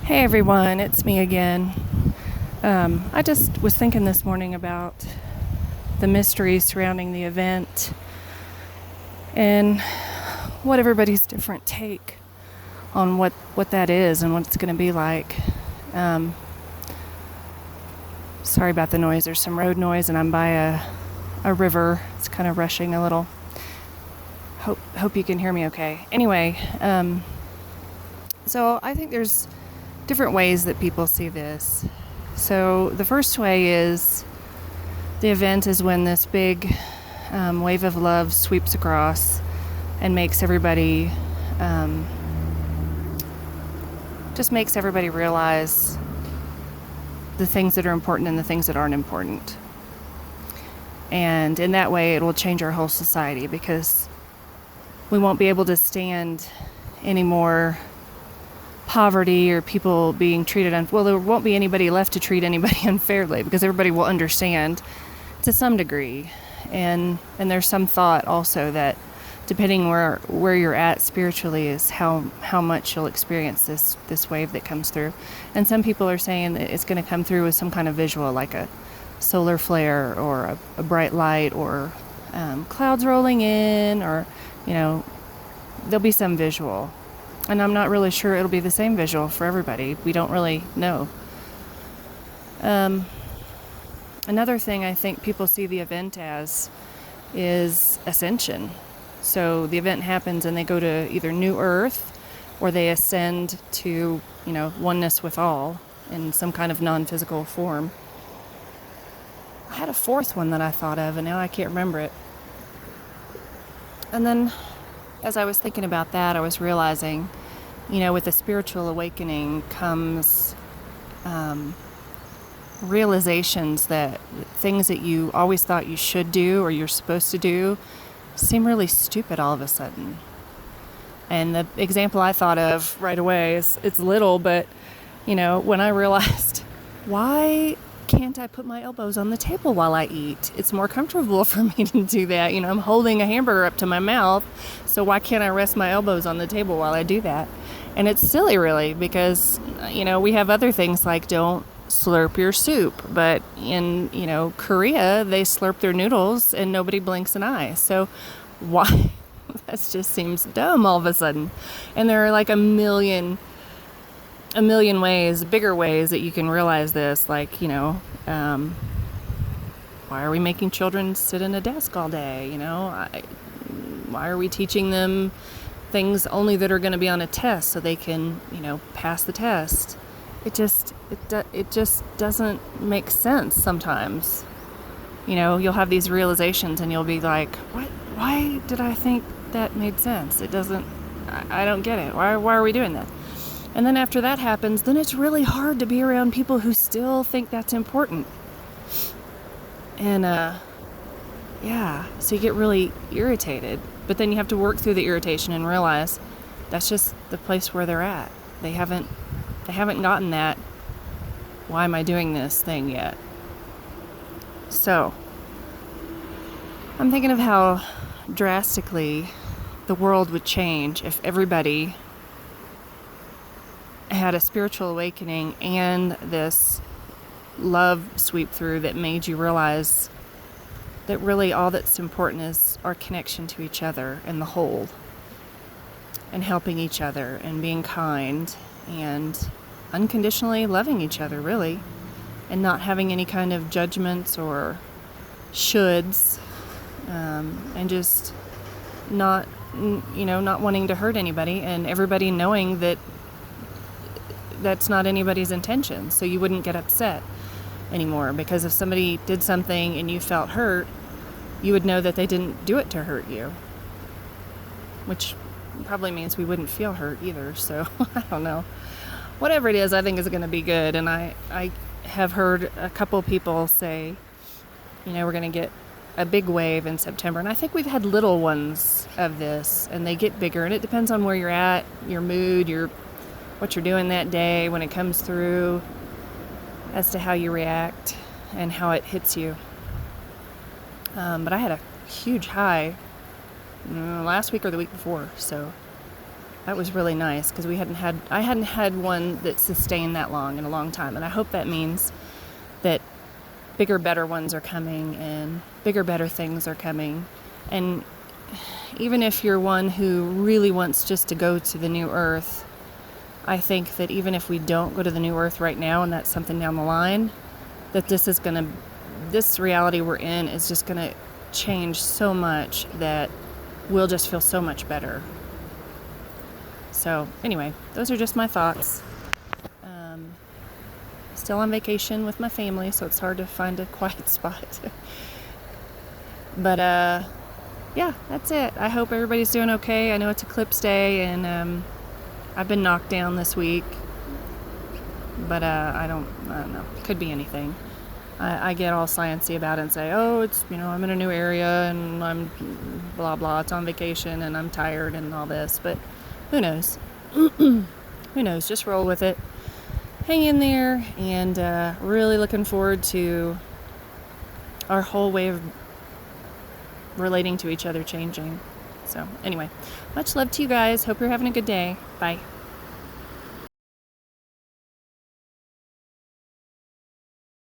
Hey everyone, it's me again. I just was thinking this morning about the mystery surrounding the event and what everybody's different take on what that is and what it's going to be like. Sorry about the noise. There's some road noise and I'm by a river. It's kind of rushing a little. Hope you can hear me okay. Anyway, so I think there's different ways that people see this. So the first way is the event is when this big wave of love sweeps across and makes everybody just makes everybody realize the things that are important and the things that aren't important. And in that way, it will change our whole society because we won't be able to stand any more poverty or people being treated well, there won't be anybody left to treat anybody unfairly because everybody will understand to some degree. And there's some thought also that depending where you're at spiritually is how much you'll experience this wave that comes through. And some people are saying that it's going to come through with some kind of visual, like a solar flare or a bright light or clouds rolling in, or there'll be some visual. And I'm not really sure it'll be the same visual for everybody. We don't really know. Another thing I think people see the event as is ascension. So the event happens and they go to either New Earth or they ascend to, oneness with all in some kind of non-physical form. I had a fourth one that I thought of and now I can't remember it. And then as I was thinking about that, I was realizing, with a spiritual awakening comes realizations that things that you always thought you should do or you're supposed to do seem really stupid all of a sudden. And the example I thought of right away is, it's little, but, when I realized, why can't I put my elbows on the table while I eat? It's more comfortable for me to do that. I'm holding a hamburger up to my mouth, so why can't I rest my elbows on the table while I do that? And it's silly, really, because, we have other things like don't slurp your soup. But in, Korea, they slurp their noodles and nobody blinks an eye. So why? That just seems dumb all of a sudden. And there are like a million ways, bigger ways that you can realize this, like, why are we making children sit in a desk all day? Why are we teaching them things only that are going to be on a test so they can, pass the test? It just doesn't make sense sometimes. You'll have these realizations and you'll be like, what? Why did I think that made sense? It doesn't, I don't get it. Why are we doing that? And then after that happens, then it's really hard to be around people who still think that's important. And, so you get really irritated. But then you have to work through the irritation and realize that's just the place where they're at. They haven't gotten that, why am I doing this thing yet? So, I'm thinking of how drastically the world would change if everybody had a spiritual awakening and this love sweep through that made you realize that really all that's important is our connection to each other and the whole, and helping each other and being kind and unconditionally loving each other, really, and not having any kind of judgments or shoulds, and just not wanting to hurt anybody, and everybody knowing that that's not anybody's intention, so you wouldn't get upset anymore, because if somebody did something and you felt hurt, you would know that they didn't do it to hurt you, which probably means we wouldn't feel hurt either. So I don't know, whatever it is, I think is going to be good. And I have heard a couple people say, we're going to get a big wave in September, and I think we've had little ones of this, and they get bigger, and it depends on where you're at, your mood, what you're doing that day when it comes through, as to how you react and how it hits you. But I had a huge high last week or the week before, so that was really nice because I hadn't had one that sustained that long in a long time. And I hope that means that bigger, better ones are coming and bigger, better things are coming. And even if you're one who really wants just to go to the new earth, I think that even if we don't go to the new earth right now, and that's something down the line, that this reality we're in is just going to change so much that we'll just feel so much better. So anyway, those are just my thoughts. Still on vacation with my family, so it's hard to find a quiet spot. But yeah, that's it. I hope everybody's doing okay. I know it's Eclipse Day, and I've been knocked down this week, but I don't know. Could be anything. I get all sciencey about it and say, oh, it's, I'm in a new area and I'm blah, blah, it's on vacation and I'm tired and all this, but who knows? Who knows? Just roll with it. Hang in there, and really looking forward to our whole way of relating to each other changing. So anyway, much love to you guys. Hope you're having a good day. Bye.